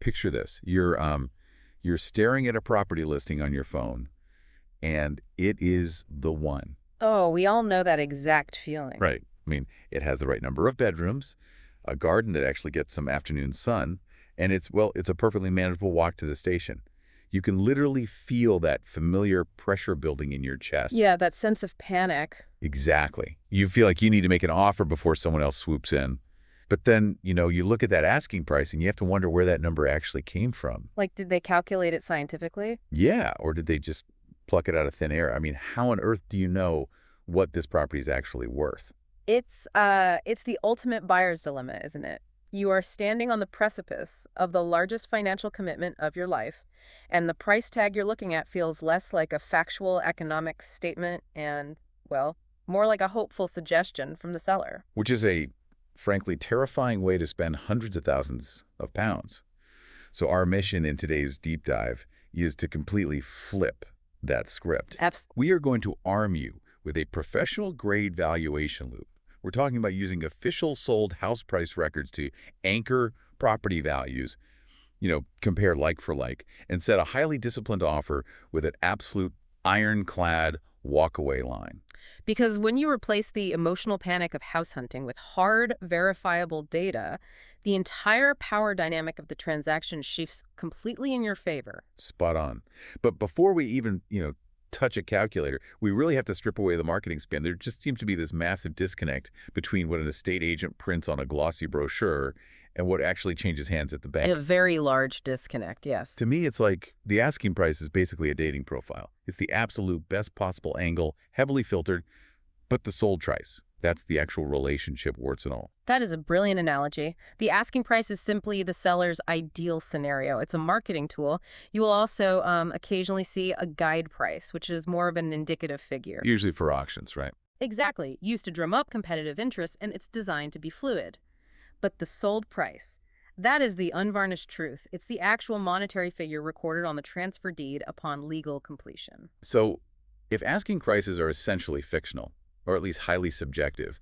picture this. You're staring at a property listing on your phone, and it is the one. Oh, we all know that exact feeling. Right. I mean, it has the right number of bedrooms, a garden that actually gets some afternoon sun, and it's a perfectly manageable walk to the station. You can literally feel that familiar pressure building in your chest. Yeah, that sense of panic. Exactly. You feel like you need to make an offer before someone else swoops in. But then, you look at that asking price and you have to wonder where that number actually came from. Like, did they calculate it scientifically? Yeah, or did they just pluck it out of thin air? I mean, how on earth do you know what this property is actually worth? It's the ultimate buyer's dilemma, isn't it? You are standing on the precipice of the largest financial commitment of your life, and the price tag you're looking at feels less like a factual economic statement and, well, more like a hopeful suggestion from the seller. Which is a, frankly, terrifying way to spend hundreds of thousands of pounds. So our mission in today's deep dive is to completely flip that script. We are going to arm you with a professional-grade valuation loop. We're talking about using official sold house price records to anchor property values, compare like for like, and set a highly disciplined offer with an absolute ironclad walkaway line. Because when you replace the emotional panic of house hunting with hard, verifiable data, the entire power dynamic of the transaction shifts completely in your favor. Spot on. But before we even, touch a calculator, we really have to strip away the marketing spin. There just seems to be this massive disconnect between what an estate agent prints on a glossy brochure and what actually changes hands at the bank. And a very large disconnect, yes. To me, it's like the asking price is basically a dating profile. It's the absolute best possible angle, heavily filtered, but the sold price. That's the actual relationship, warts and all. That is a brilliant analogy. The asking price is simply the seller's ideal scenario. It's a marketing tool. You will also occasionally see a guide price, which is more of an indicative figure. Usually for auctions, right? Exactly. Used to drum up competitive interest, and it's designed to be fluid. But the sold price, that is the unvarnished truth. It's the actual monetary figure recorded on the transfer deed upon legal completion. So if asking prices are essentially fictional, or at least highly subjective,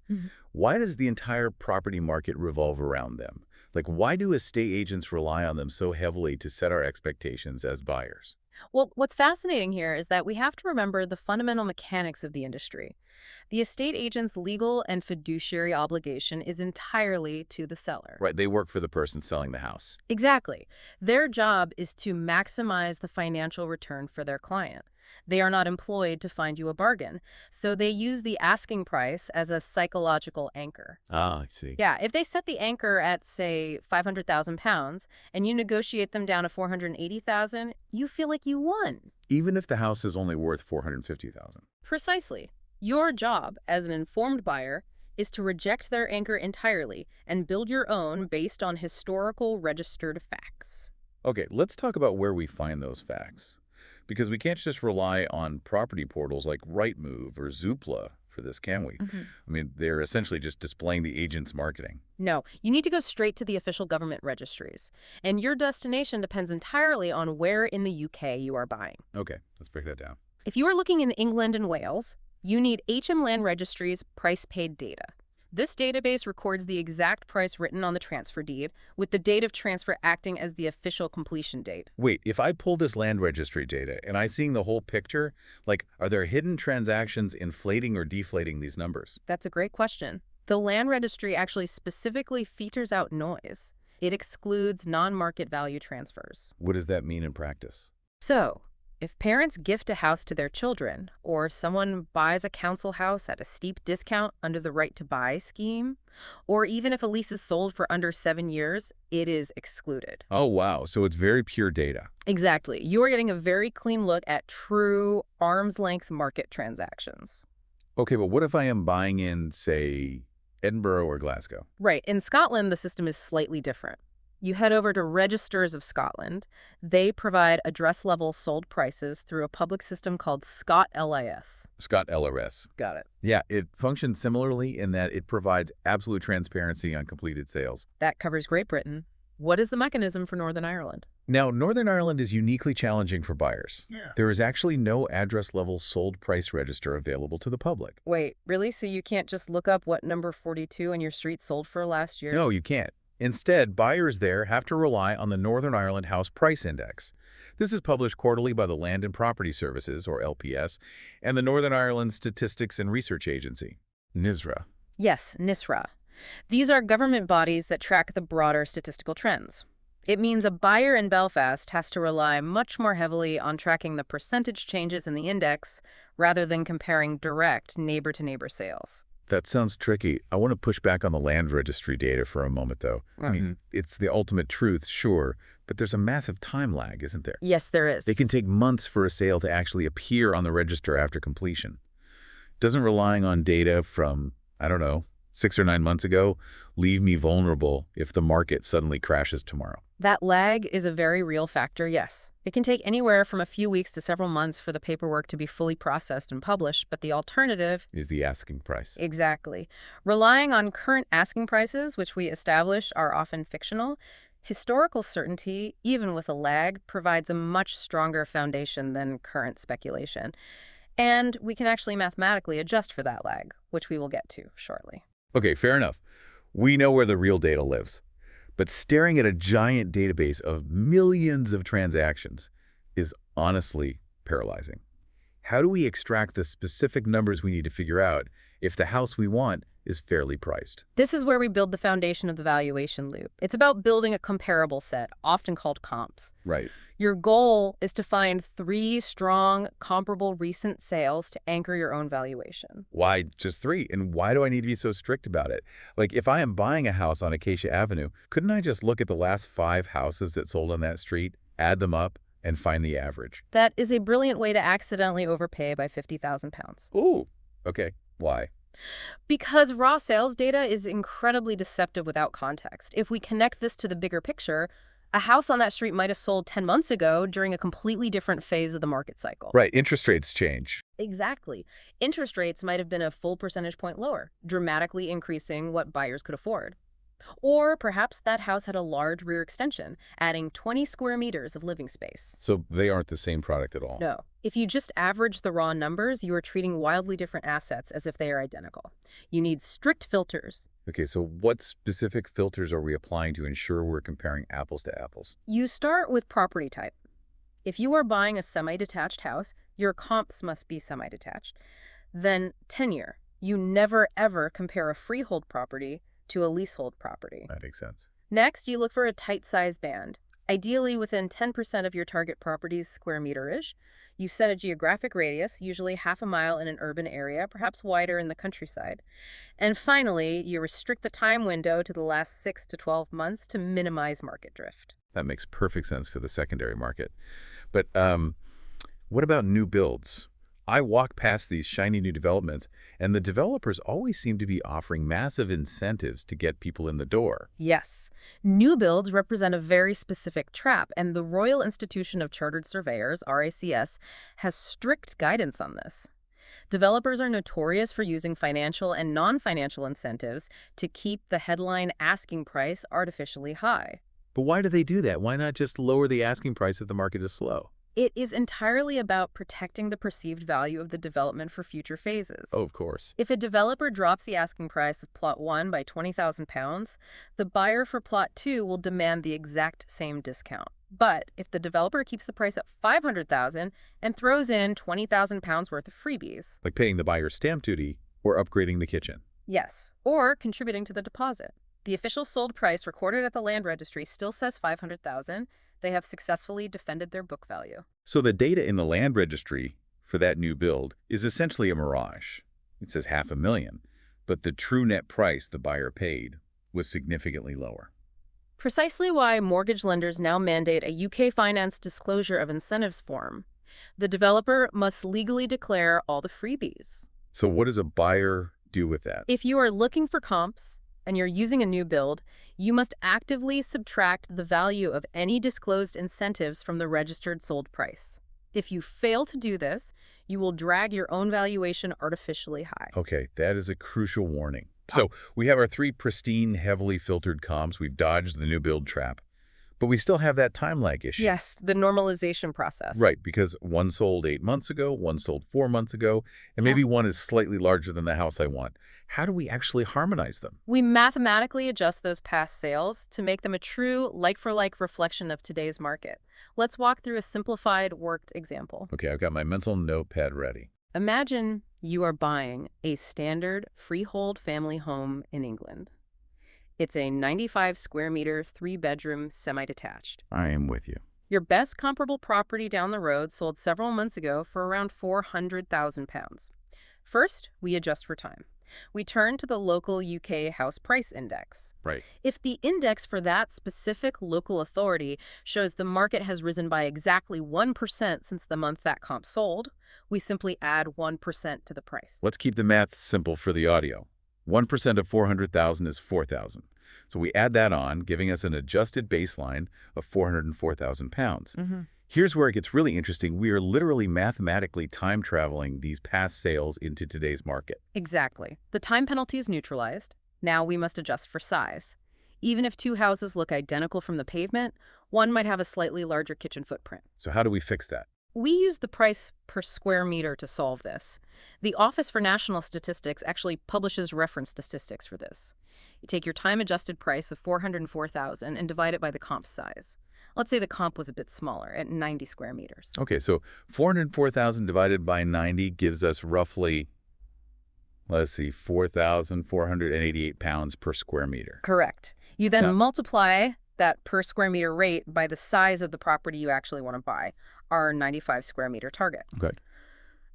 why does the entire property market revolve around them? Like, why do estate agents rely on them so heavily to set our expectations as buyers? Well, what's fascinating here is that we have to remember the fundamental mechanics of the industry. The estate agent's legal and fiduciary obligation is entirely to the seller. Right, they work for the person selling the house. Exactly. Their job is to maximize the financial return for their client. They are not employed to find you a bargain, so they use the asking price as a psychological anchor. Ah, I see. Yeah, if they set the anchor at, say, £500,000 and you negotiate them down to $480,000, you feel like you won. Even if the house is only worth $450,000. Precisely. Your job as an informed buyer is to reject their anchor entirely and build your own based on historical registered facts. Okay, let's talk about where we find those facts. Because we can't just rely on property portals like Rightmove or Zoopla for this, can we? I mean, they're essentially just displaying the agent's marketing. No, you need to go straight to the official government registries. And your destination depends entirely on where in the UK you are buying. Okay, let's break that down. If you are looking in England and Wales, you need HM Land Registry's price paid data. This database records the exact price written on the transfer deed, with the date of transfer acting as the official completion date. Wait, if I pull this land registry data and I seeing the whole picture, like, are there hidden transactions inflating or deflating these numbers? That's a great question. The land registry actually specifically filters out noise. It excludes non-market value transfers. What does that mean in practice? So, if parents gift a house to their children, or someone buys a council house at a steep discount under the right to buy scheme, or even if a lease is sold for under 7 years, it is excluded. Oh, wow. So it's very pure data. Exactly. You are getting a very clean look at true arm's-length market transactions. Okay, but what if I am buying in, say, Edinburgh or Glasgow? Right. In Scotland, the system is slightly different. You head over to Registers of Scotland. They provide address-level sold prices through a public system called Scot LIS. Scot LRS. Got it. Yeah, it functions similarly in that it provides absolute transparency on completed sales. That covers Great Britain. What is the mechanism for Northern Ireland? Now, Northern Ireland is uniquely challenging for buyers. There is actually no address-level sold price register available to the public. Wait, really? So you can't just look up what number 42 on your street sold for last year? No, you can't. Instead, buyers there have to rely on the Northern Ireland House Price Index. This is published quarterly by the Land and Property Services, or LPS, and the Northern Ireland Statistics and Research Agency, NISRA. Yes, NISRA. These are government bodies that track the broader statistical trends. It means a buyer in Belfast has to rely much more heavily on tracking the percentage changes in the index rather than comparing direct neighbor-to-neighbor sales. That sounds tricky. I want to push back on the land registry data for a moment, though. I mean, it's the ultimate truth, sure, but there's a massive time lag, isn't there? Yes, there is. It can take months for a sale to actually appear on the register after completion. Doesn't relying on data from, I don't know, 6 or 9 months ago leave me vulnerable if the market suddenly crashes tomorrow? That lag is a very real factor, yes. It can take anywhere from a few weeks to several months for the paperwork to be fully processed and published, but the alternative is the asking price. Exactly. Relying on current asking prices, which we establish are often fictional, historical certainty, even with a lag, provides a much stronger foundation than current speculation. And we can actually mathematically adjust for that lag, which we will get to shortly. Okay, fair enough. We know where the real data lives. But staring at a giant database of millions of transactions is honestly paralyzing. How do we extract the specific numbers we need to figure out if the house we want is fairly priced? This is where we build the foundation of the valuation loop. It's about building a comparable set, often called comps. Right. Your goal is to find 3 strong, comparable recent sales to anchor your own valuation. Why just 3? And why do I need to be so strict about it? Like, if I am buying a house on Acacia Avenue, couldn't I just look at the last 5 houses that sold on that street, add them up, and find the average? That is a brilliant way to accidentally overpay by £50,000. Ooh, okay. Why? Because raw sales data is incredibly deceptive without context. If we connect this to the bigger picture, a house on that street might have sold 10 months ago during a completely different phase of the market cycle. Right, interest rates change. Exactly. Interest rates might have been a full percentage point lower, dramatically increasing what buyers could afford. Or perhaps that house had a large rear extension, adding 20 square meters of living space. So they aren't the same product at all? No. If you just average the raw numbers, you are treating wildly different assets as if they are identical. You need strict filters. Okay, so what specific filters are we applying to ensure we're comparing apples to apples? You start with property type. If you are buying a semi-detached house, your comps must be semi-detached. Then tenure. You never ever compare a freehold property to a leasehold property. That makes sense. Next, you look for a tight size band, ideally within 10% of your target property's square meterage. You set a geographic radius, usually half a mile in an urban area, perhaps wider in the countryside. And finally, you restrict the time window to the last 6 to 12 months to minimize market drift. That makes perfect sense for the secondary market. But what about new builds? I walk past these shiny new developments, and the developers always seem to be offering massive incentives to get people in the door. Yes. New builds represent a very specific trap, and the Royal Institution of Chartered Surveyors, RICS, has strict guidance on this. Developers are notorious for using financial and non-financial incentives to keep the headline asking price artificially high. But why do they do that? Why not just lower the asking price if the market is slow? It is entirely about protecting the perceived value of the development for future phases. Oh, of course. If a developer drops the asking price of Plot 1 by £20,000, the buyer for Plot 2 will demand the exact same discount. But if the developer keeps the price at $500,000 and throws in £20,000 worth of freebies, like paying the buyer's stamp duty or upgrading the kitchen. yes, or contributing to the deposit, the official sold price recorded at the land registry still says $500,000. They have successfully defended their book value. So the data in the land registry for that new build is essentially a mirage. It says $500,000, but the true net price the buyer paid was significantly lower. Precisely why mortgage lenders now mandate a UK Finance Disclosure of Incentives form. The developer must legally declare all the freebies. So what does a buyer do with that? If you are looking for comps and you're using a new build, you must actively subtract the value of any disclosed incentives from the registered sold price. If you fail to do this, you will drag your own valuation artificially high. Okay, that is a crucial warning. So we have our 3 pristine, heavily filtered comps. We've dodged the new build trap. But we still have that time lag issue. Yes, the normalization process. Right, because one sold 8 months ago, one sold 4 months ago, and Yeah. maybe one is slightly larger than the house I want. How do we actually harmonize them? We mathematically adjust those past sales to make them a true like-for-like reflection of today's market. Let's walk through a simplified, worked example. Okay, I've got my mental notepad ready. Imagine you are buying a standard freehold family home in England. It's a 95 square meter, 3-bedroom, semi-detached. I am with you. Your best comparable property down the road sold several months ago for around £400,000. First, we adjust for time. We turn to the local UK house price index. Right. If the index for that specific local authority shows the market has risen by exactly 1% since the month that comp sold, we simply add 1% to the price. Let's keep the math simple for the audio. 1% of 400,000 is 4,000. So we add that on, giving us an adjusted baseline of 404,000 pounds. Here's where it gets really interesting. We are literally mathematically time traveling these past sales into today's market. Exactly. The time penalty is neutralized. Now we must adjust for size. Even if two houses look identical from the pavement, one might have a slightly larger kitchen footprint. So how do we fix that? We use the price per square meter to solve this. The Office for National Statistics actually publishes reference statistics for this. You take your time-adjusted price of $404,000 and divide it by the comp size. Let's say the comp was a bit smaller, at 90 square meters. Okay, so 404,000 divided by 90 gives us roughly, let's see, 4,488 pounds per square meter. Correct. You then Yeah. multiply that per square meter rate by the size of the property you actually want to buy, our 95 square meter target. Okay.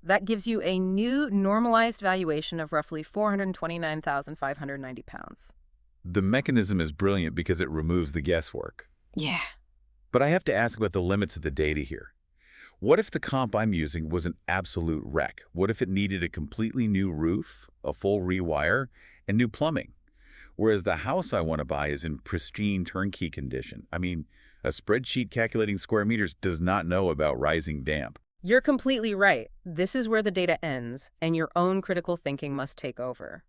That gives you a new normalized valuation of roughly 429,590 pounds. The mechanism is brilliant because it removes the guesswork. Yeah. But I have to ask about the limits of the data here. What if the comp I'm using was an absolute wreck? What if it needed a completely new roof, a full rewire, and new plumbing? Whereas the house I want to buy is in pristine turnkey condition. I mean, a spreadsheet calculating square meters does not know about rising damp. You're completely right. This is where the data ends, and your own critical thinking must take over.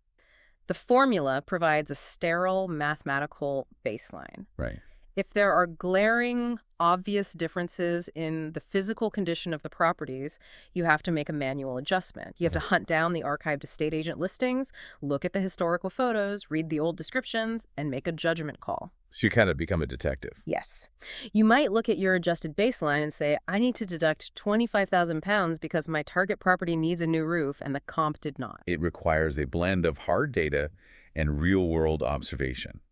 The formula provides a sterile mathematical baseline. Right. If there are glaring, obvious differences in the physical condition of the properties, you have to make a manual adjustment. You have to hunt down the archived estate agent listings, look at the historical photos, read the old descriptions, and make a judgment call. So you kind of become a detective. Yes. You might look at your adjusted baseline and say, I need to deduct 25,000 pounds because my target property needs a new roof and the comp did not. It requires a blend of hard data and real-world observation.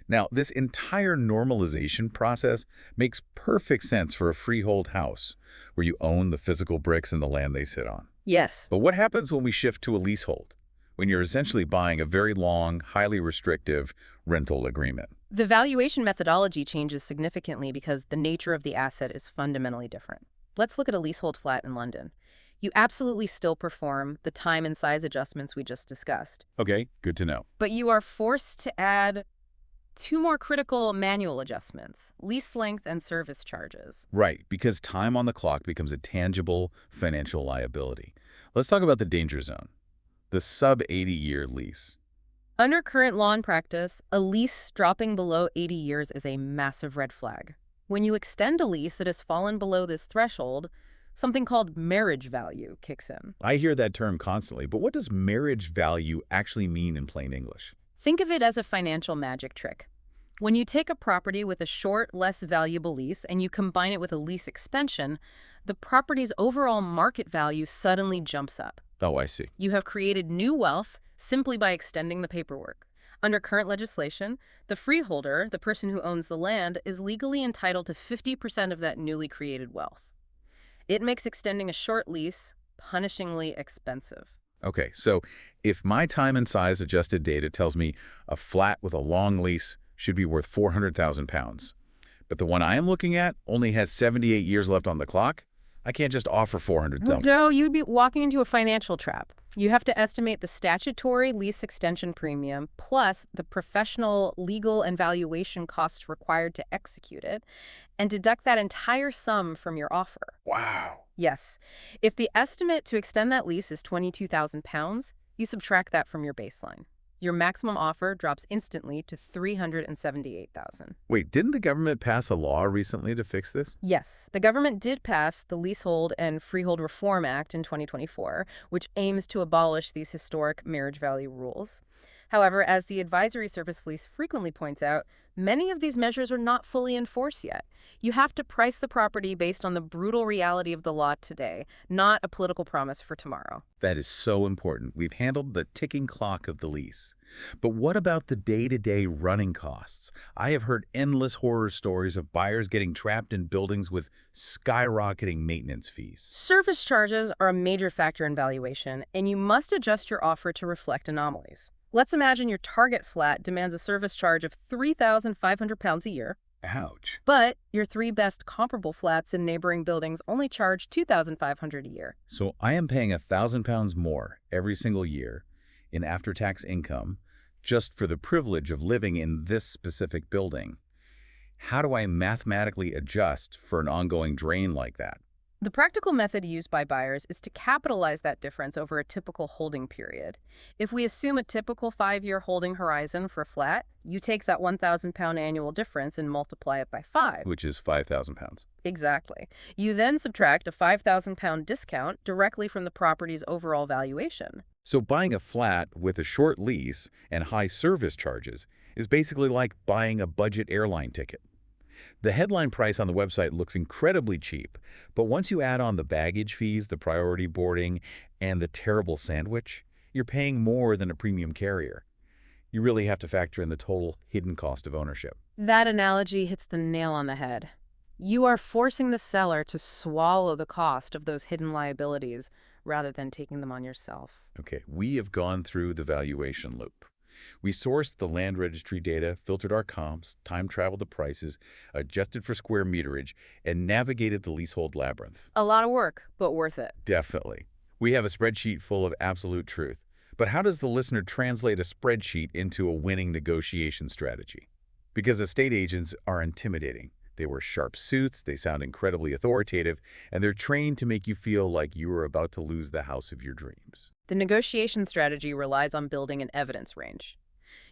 Now, this entire normalization process makes perfect sense for a freehold house where you own the physical bricks and the land they sit on. Yes. But what happens when we shift to a leasehold, when you're essentially buying a very long, highly restrictive rental agreement? The valuation methodology changes significantly because the nature of the asset is fundamentally different. Let's look at a leasehold flat in London. You absolutely still perform the time and size adjustments we just discussed. Okay, good to know. But you are forced to add two more critical manual adjustments: lease length and service charges. Right, because time on the clock becomes a tangible financial liability. Let's talk about the danger zone, the sub-80-year lease. Under current law and practice, a lease dropping below 80 years is a massive red flag. When you extend a lease that has fallen below this threshold, something called marriage value kicks in. I hear that term constantly, but what does marriage value actually mean in plain English? Think of it as a financial magic trick. When you take a property with a short, less valuable lease and you combine it with a lease extension, the property's overall market value suddenly jumps up. Oh, I see. You have created new wealth simply by extending the paperwork. Under current legislation, the freeholder, the person who owns the land, is legally entitled to 50% of that newly created wealth. It makes extending a short lease punishingly expensive. Okay, so if my time and size adjusted data tells me a flat with a long lease should be worth 400,000 pounds, but the one I am looking at only has 78 years left on the clock, I can't just offer 400,000. No, you'd be walking into a financial trap. You have to estimate the statutory lease extension premium plus the professional, legal, and valuation costs required to execute it, and deduct that entire sum from your offer. Wow. Yes. If the estimate to extend that lease is 22,000 pounds, you subtract that from your baseline. Your maximum offer drops instantly to $378,000. Wait, didn't the government pass a law recently to fix this? Yes, the government did pass the Leasehold and Freehold Reform Act in 2024, which aims to abolish these historic marriage value rules. However, as the advisory service Lease frequently points out, many of these measures are not fully enforced yet. You have to price the property based on the brutal reality of the law today, not a political promise for tomorrow. That is so important. We've handled the ticking clock of the lease. But what about the day-to-day running costs? I have heard endless horror stories of buyers getting trapped in buildings with skyrocketing maintenance fees. Service charges are a major factor in valuation, and you must adjust your offer to reflect anomalies. Let's imagine your target flat demands a service charge of £3,500 a year. Ouch. But your three best comparable flats in neighboring buildings only charge $2,500 a year. So I am paying £1,000 more every single year in after-tax income just for the privilege of living in this specific building. How do I mathematically adjust for an ongoing drain like that? The practical method used by buyers is to capitalize that difference over a typical holding period. If we assume a typical 5-year holding horizon for a flat, you take that £1,000 annual difference and multiply it by 5. Which is £5,000. Exactly. You then subtract a £5,000 discount directly from the property's overall valuation. So buying a flat with a short lease and high service charges is basically like buying a budget airline ticket. The headline price on the website looks incredibly cheap, but once you add on the baggage fees, the priority boarding, and the terrible sandwich, you're paying more than a premium carrier. You really have to factor in the total hidden cost of ownership. That analogy hits the nail on the head. You are forcing the seller to swallow the cost of those hidden liabilities rather than taking them on yourself. Okay, we have gone through the valuation loop. We sourced the land registry data, filtered our comps, time-traveled the prices, adjusted for square meterage, and navigated the leasehold labyrinth. A lot of work, but worth it. Definitely. We have a spreadsheet full of absolute truth. But how does the listener translate a spreadsheet into a winning negotiation strategy? Because estate agents are intimidating. They wear sharp suits, they sound incredibly authoritative, and they're trained to make you feel like you are about to lose the house of your dreams. The negotiation strategy relies on building an evidence range.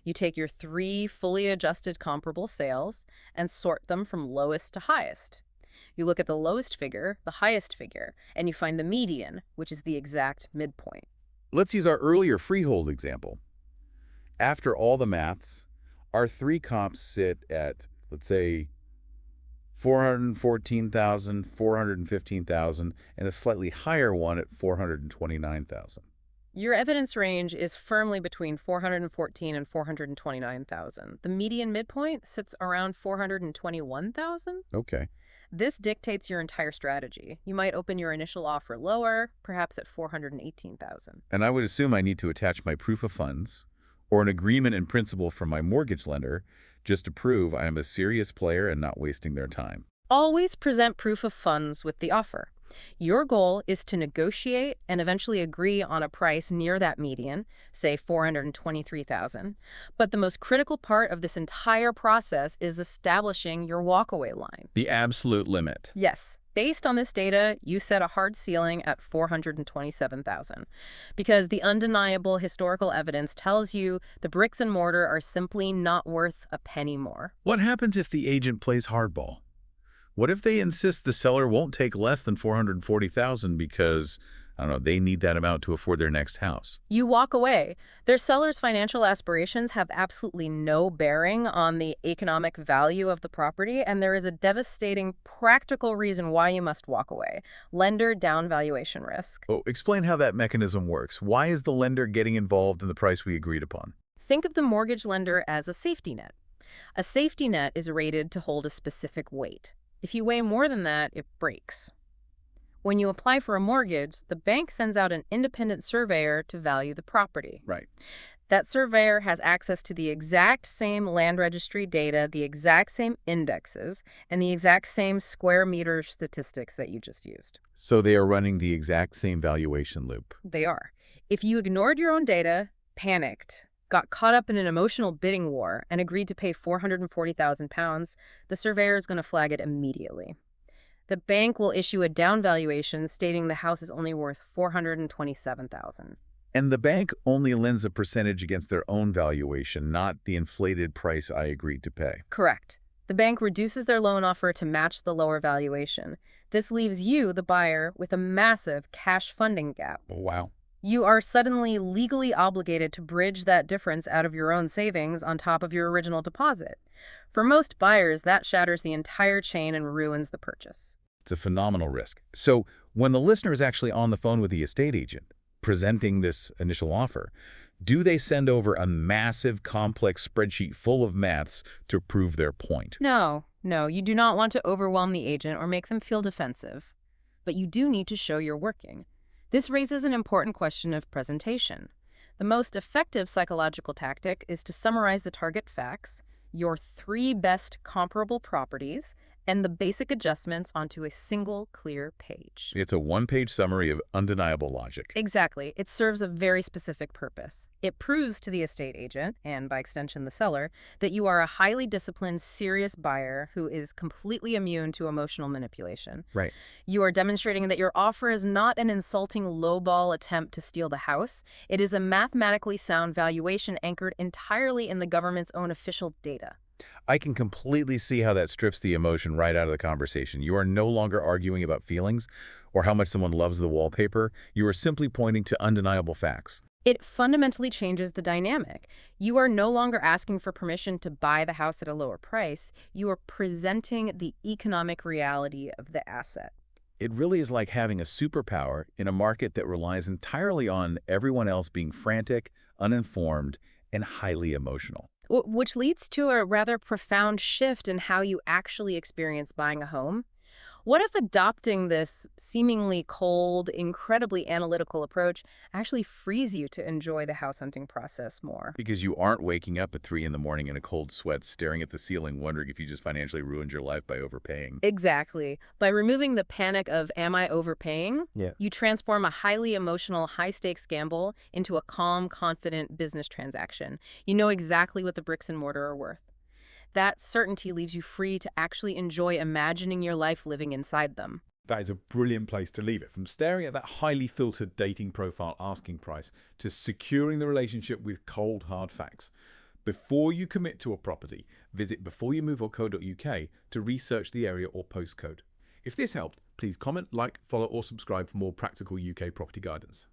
You take your 3 fully adjusted comparable sales and sort them from lowest to highest. You look at the lowest figure, the highest figure, and you find the median, which is the exact midpoint. Let's use our earlier freehold example. After all the maths, our 3 comps sit at, let's say, $414,000, $415,000, and a slightly higher one at $429,000. Your evidence range is firmly between $414,000 and $429,000. The median midpoint sits around $421,000. Okay. This dictates your entire strategy. You might open your initial offer lower, perhaps at $418,000. And I would assume I need to attach my proof of funds or an agreement in principle from my mortgage lender just to prove I am a serious player and not wasting their time. Always present proof of funds with the offer. Your goal is to negotiate and eventually agree on a price near that median, say $423,000. But the most critical part of this entire process is establishing your walkaway line. The absolute limit. Yes. Based on this data, you set a hard ceiling at $427,000 because the undeniable historical evidence tells you the bricks and mortar are simply not worth a penny more. What happens if the agent plays hardball? What if they insist the seller won't take less than $440,000 because, I don't know, they need that amount to afford their next house? You walk away. Their seller's financial aspirations have absolutely no bearing on the economic value of the property, and there is a devastating practical reason why you must walk away. Lender down valuation risk. Oh, explain how that mechanism works. Why is the lender getting involved in the price we agreed upon? Think of the mortgage lender as a safety net. A safety net is rated to hold a specific weight. If you weigh more than that, it breaks. When you apply for a mortgage, the bank sends out an independent surveyor to value the property. Right. That surveyor has access to the exact same land registry data, the exact same indexes, and the exact same square meter statistics that you just used. So they are running the exact same valuation loop. They are. If you ignored your own data, panicked, got caught up in an emotional bidding war, and agreed to pay £440,000, the surveyor is going to flag it immediately. The bank will issue a down valuation stating the house is only worth $427,000. And the bank only lends a percentage against their own valuation, not the inflated price I agreed to pay. Correct. The bank reduces their loan offer to match the lower valuation. This leaves you, the buyer, with a massive cash funding gap. Oh, wow. You are suddenly legally obligated to bridge that difference out of your own savings on top of your original deposit. For most buyers, that shatters the entire chain and ruins the purchase. It's a phenomenal risk. So when the listener is actually on the phone with the estate agent, presenting this initial offer, do they send over a massive, complex spreadsheet full of maths to prove their point? No, you do not want to overwhelm the agent or make them feel defensive. But you do need to show you're working. This raises an important question of presentation. The most effective psychological tactic is to summarize the target facts, your 3 best comparable properties, and the basic adjustments onto a single, clear page. It's a one-page summary of undeniable logic. Exactly. It serves a very specific purpose. It proves to the estate agent, and by extension the seller, that you are a highly disciplined, serious buyer who is completely immune to emotional manipulation. Right. You are demonstrating that your offer is not an insulting lowball attempt to steal the house. It is a mathematically sound valuation anchored entirely in the government's own official data. I can completely see how that strips the emotion right out of the conversation. You are no longer arguing about feelings or how much someone loves the wallpaper. You are simply pointing to undeniable facts. It fundamentally changes the dynamic. You are no longer asking for permission to buy the house at a lower price. You are presenting the economic reality of the asset. It really is like having a superpower in a market that relies entirely on everyone else being frantic, uninformed, and highly emotional. Which leads to a rather profound shift in how you actually experience buying a home. What if adopting this seemingly cold, incredibly analytical approach actually frees you to enjoy the house hunting process more? Because you aren't waking up at 3 in the morning in a cold sweat, staring at the ceiling, wondering if you just financially ruined your life by overpaying. Exactly. By removing the panic of, am I overpaying? Yeah. You transform a highly emotional, high-stakes gamble into a calm, confident business transaction. You know exactly what the bricks and mortar are worth. That certainty leaves you free to actually enjoy imagining your life living inside them. That is a brilliant place to leave it. From staring at that highly filtered dating profile asking price to securing the relationship with cold, hard facts. Before you commit to a property, visit beforeyoumove.co.uk to research the area or postcode. If this helped, please comment, like, follow or subscribe for more practical UK property guidance.